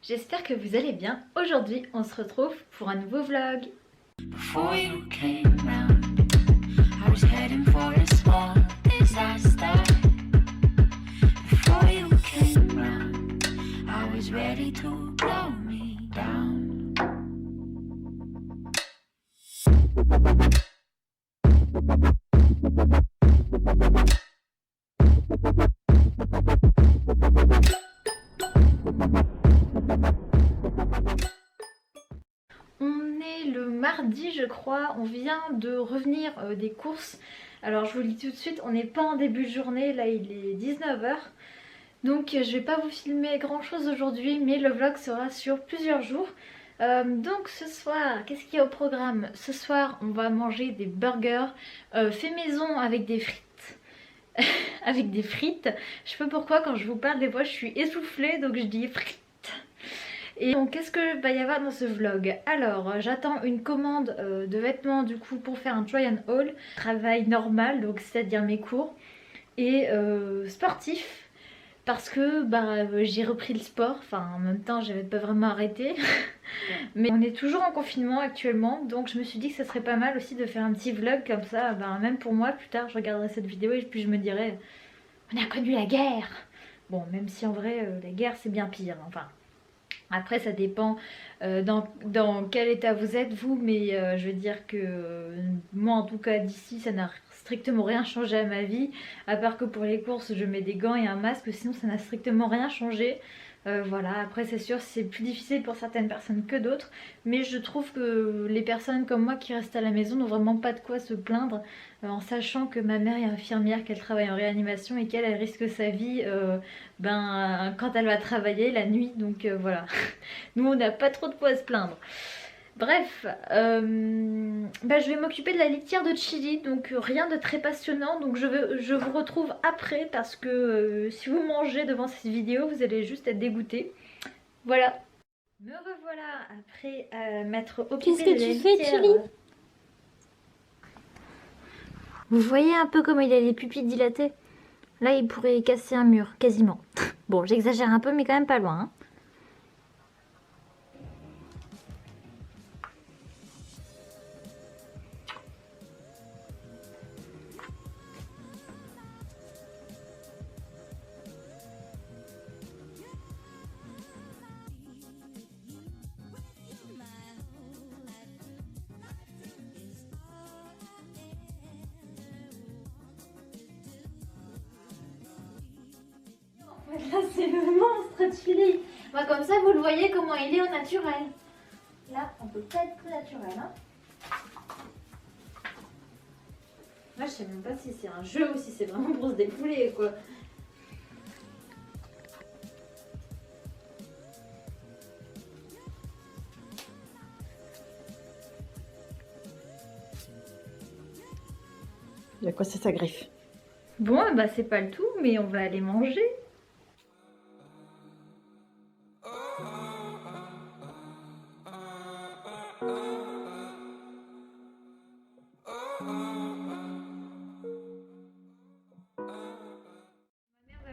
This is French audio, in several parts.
J'espère que vous allez bien. Aujourd'hui, on se retrouve pour un nouveau vlog. Before you came round, I was heading for a small disaster. Before you came round, I was ready to blow me down. On est le mardi, je crois. On vient de revenir des courses. Alors, je vous le dis tout de suite, on n'est pas en début de journée. Là, il est 19 h. Donc, je vais pas vous filmer grand chose aujourd'hui, mais le vlog sera sur plusieurs jours. Donc ce soir, qu'est-ce qu'il y a au programme? Ce soir, on va manger des burgers faits maison avec des frites. Avec des frites. Je sais pas pourquoi quand je vous parle des fois je suis essoufflée, donc je dis frites. Et donc qu'est-ce que va y avoir dans ce vlog? Alors j'attends une commande de vêtements du coup pour faire un try and haul. Travail normal, donc c'est-à-dire mes cours. Et sportif. Parce que j'ai repris le sport, enfin en même temps j'avais pas vraiment arrêté. Mais on est toujours en confinement actuellement, donc je me suis dit que ça serait pas mal aussi de faire un petit vlog comme ça, même pour moi plus tard je regarderai cette vidéo et puis je me dirai on a connu la guerre. Bon, même si en vrai la guerre c'est bien pire, enfin après ça dépend dans quel état vous êtes vous, mais je veux dire que moi en tout cas d'ici ça n'a strictement rien changé à ma vie, à part que pour les courses je mets des gants et un masque, sinon ça n'a strictement rien changé. Voilà, après c'est sûr c'est plus difficile pour certaines personnes que d'autres, mais je trouve que les personnes comme moi qui restent à la maison n'ont vraiment pas de quoi se plaindre, en sachant que ma mère est infirmière, qu'elle travaille en réanimation et qu'elle risque sa vie quand elle va travailler la nuit, donc voilà. Nous on n'a pas trop de quoi se plaindre. Bref, je vais m'occuper de la litière de Chili, donc rien de très passionnant, donc je vous retrouve après parce que si vous mangez devant cette vidéo, vous allez juste être dégoûté. Voilà. Me revoilà après m'être occupée de la litière. Qu'est-ce que tu fais, Chili? Vous voyez un peu comment il a les pupilles dilatées? Là, il pourrait casser un mur, quasiment. Bon, j'exagère un peu, mais quand même pas loin, hein. Là c'est le monstre Chili. Comme ça vous le voyez comment il est au naturel. Là on peut pas être plus naturel, hein. Là je sais même pas si c'est un jeu ou si c'est vraiment pour se défouler quoi. Il y a quoi, c'est sa griffe? Bon c'est pas le tout, mais on va aller manger.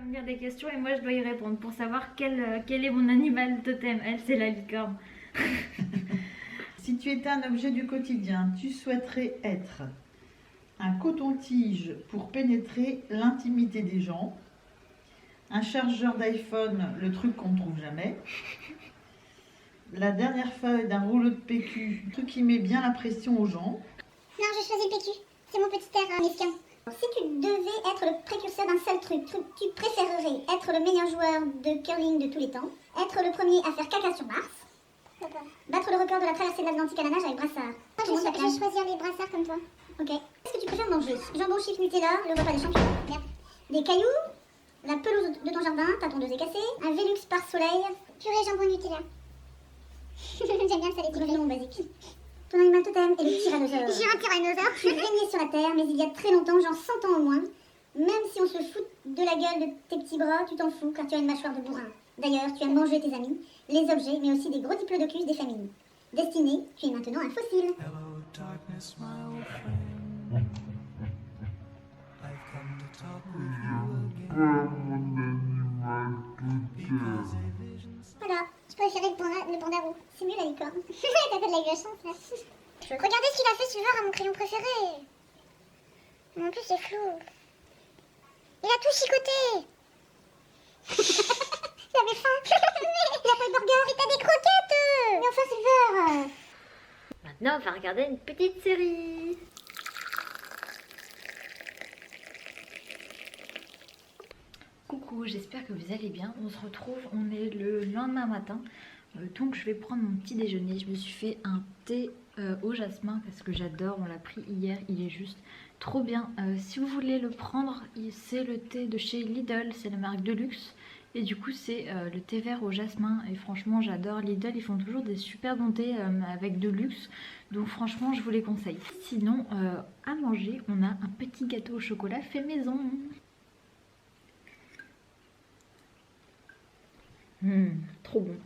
Me dire des questions et moi je dois y répondre pour savoir quel est mon animal totem. Elle c'est la licorne. Si tu étais un objet du quotidien, tu souhaiterais être un coton-tige pour pénétrer l'intimité des gens, un chargeur d'iPhone, le truc qu'on ne trouve jamais, la dernière feuille d'un rouleau de PQ, le truc qui met bien la pression aux gens. Non, je choisis le PQ. C'est mon petit air mesquin. Si tu devais être le précurseur d'un seul truc, tu préférerais être le meilleur joueur de curling de tous les temps, être le premier à faire caca sur Mars, battre le record de la traversée de l'Atlantique à la nage avec brassard. Moi, je vais choisir les brassards comme toi. Ok. Qu'est-ce que tu préfères manger? Jambon, chips, Nutella, le repas des champions. Merde. Des cailloux, la pelouse de ton jardin, ta tondeuse est cassée, un Velux par soleil. Purée, jambon, Nutella. J'aime bien ça, les petits basiques. Ton animal totem est le tyrannosaure. J'ai un tyrannosaure. Tu es régné sur la Terre, mais il y a très longtemps, genre 100 ans au moins. Même si on se fout de la gueule de tes petits bras, tu t'en fous car tu as une mâchoire de bourrin. D'ailleurs, tu as mangé tes amis, les objets, mais aussi des gros diplodocus des familles. Destiné, tu es maintenant un fossile. Hello, darkness, my old friend. I've come to talk with you again. Because a vision Voilà, je préféré le panda roux. C'est mieux la licorne. T'as de la chance là. Regardez ce qu'il a fait Silver à mon crayon préféré. Mais en plus c'est flou. Il a tout chicoté. J'avais faim. Mais il a pas de burger. Et t'as des croquettes. Mais enfin Silver. Maintenant, on va regarder une petite série. Coucou, j'espère que vous allez bien. On se retrouve, on est le lendemain matin. Donc je vais prendre mon petit déjeuner. Je me suis fait un thé au jasmin parce que j'adore. On l'a pris hier, il est juste trop bien. Si vous voulez le prendre, c'est le thé de chez Lidl, c'est la marque Deluxe. Et du coup c'est le thé vert au jasmin. Et franchement j'adore Lidl, ils font toujours des super bons thés avec Deluxe. Donc franchement je vous les conseille. Sinon à manger, on a un petit gâteau au chocolat fait maison. Trop bon.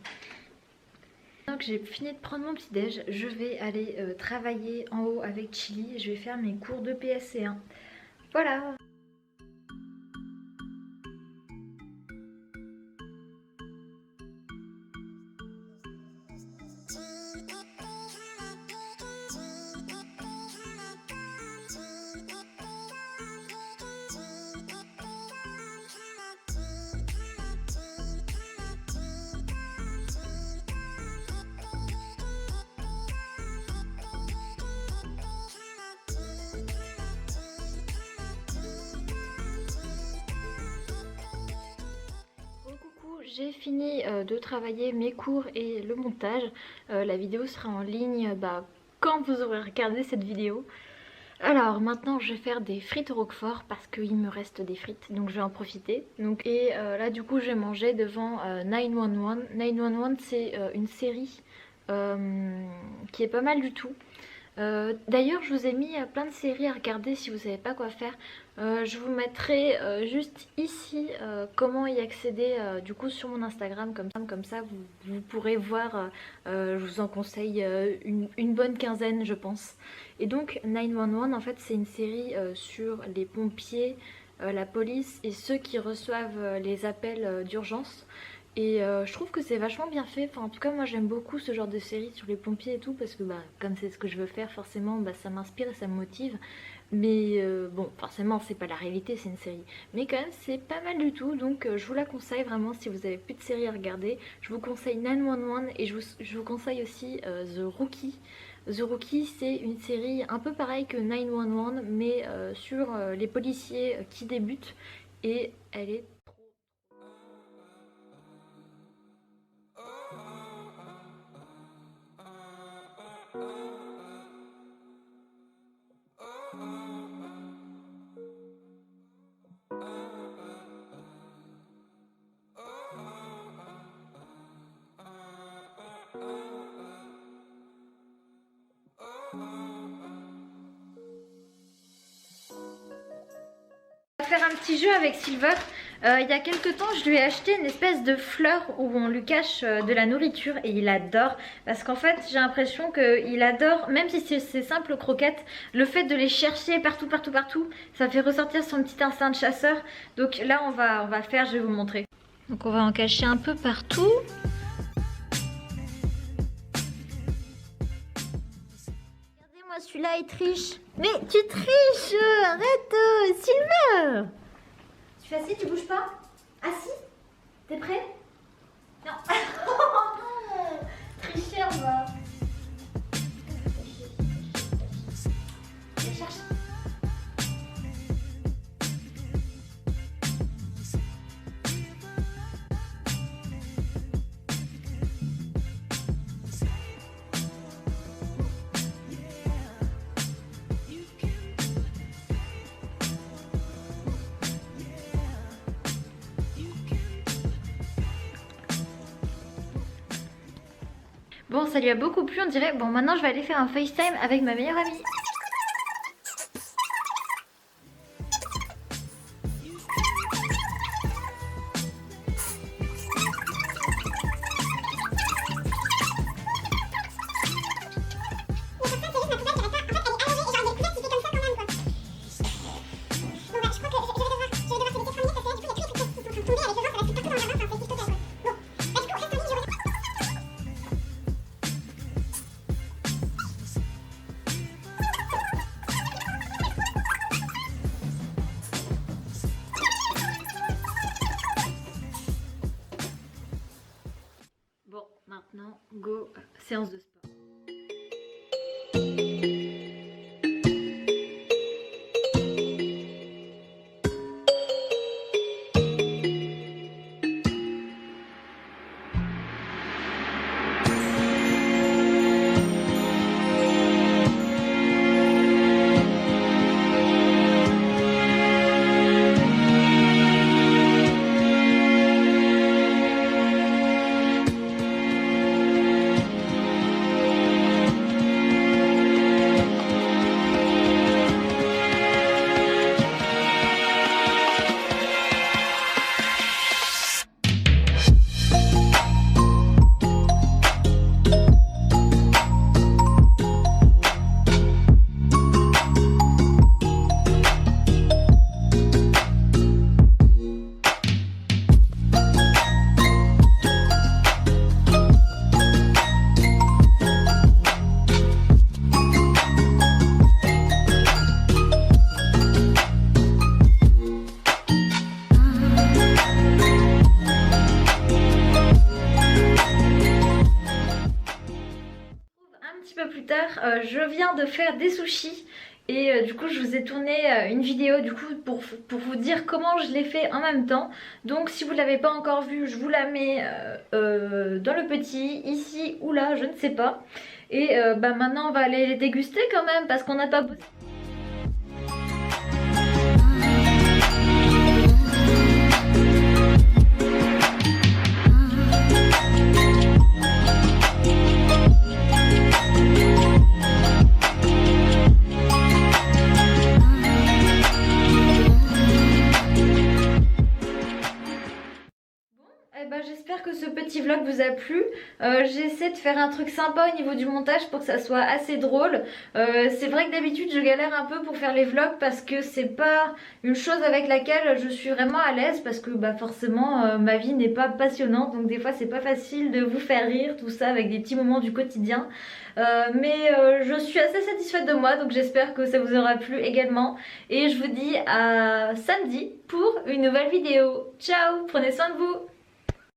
Donc j'ai fini de prendre mon petit déj, je vais aller travailler en haut avec Chili, je vais faire mes cours de PSC1. Voilà. J'ai fini de travailler mes cours et le montage. La vidéo sera en ligne quand vous aurez regardé cette vidéo. Alors maintenant je vais faire des frites au roquefort parce qu'il me reste des frites, donc je vais en profiter. Là du coup je vais manger devant 911. 911 c'est une série qui est pas mal du tout. D'ailleurs je vous ai mis plein de séries à regarder si vous savez pas quoi faire. Je vous mettrai juste ici comment y accéder du coup sur mon Instagram, comme ça vous pourrez voir. Je vous en conseille une bonne quinzaine je pense. Et donc 911 en fait c'est une série sur les pompiers, la police et ceux qui reçoivent les appels d'urgence. Et je trouve que c'est vachement bien fait. Enfin, en tout cas moi j'aime beaucoup ce genre de série sur les pompiers et tout, parce que comme c'est ce que je veux faire forcément ça m'inspire et ça me motive. Mais bon forcément c'est pas la réalité, c'est une série, mais quand même c'est pas mal du tout. Donc je vous la conseille vraiment si vous avez plus de séries à regarder. Je vous conseille 911 et je vous conseille aussi The Rookie. The Rookie c'est une série un peu pareille que 911 mais sur les policiers qui débutent, et elle est faire un petit jeu avec Silver. Il y a quelques temps je lui ai acheté une espèce de fleur où on lui cache de la nourriture et il adore, parce qu'en fait j'ai l'impression qu'il adore, même si c'est ces simples croquettes, le fait de les chercher partout, ça fait ressortir son petit instinct de chasseur. Donc là on va faire, je vais vous montrer. Donc on va en cacher un peu partout. Regardez-moi celui-là il triche. Mais tu triches, arrête Silver. Tu fais assis, tu bouges pas? Assis? T'es prêt? Non. Non. Tricheur va. Viens chercher. Bon, ça lui a beaucoup plu, on dirait. Bon, maintenant je vais aller faire un FaceTime avec ma meilleure amie. maintenant, go, séance de sport. Plus tard, je viens de faire des sushis et du coup je vous ai tourné une vidéo du coup pour vous dire comment je l'ai fait en même temps. Donc si vous ne l'avez pas encore vu, je vous la mets dans le petit, ici ou là, je ne sais pas. Et maintenant on va aller les déguster quand même parce qu'on n'a pas bossé. J'espère que ce petit vlog vous a plu. J'essaie de faire un truc sympa au niveau du montage pour que ça soit assez drôle. C'est vrai que d'habitude je galère un peu pour faire les vlogs parce que c'est pas une chose avec laquelle je suis vraiment à l'aise, parce que forcément ma vie n'est pas passionnante, donc des fois c'est pas facile de vous faire rire, tout ça avec des petits moments du quotidien. Mais je suis assez satisfaite de moi, donc j'espère que ça vous aura plu également. Et je vous dis à samedi pour une nouvelle vidéo. Ciao, prenez soin de vous.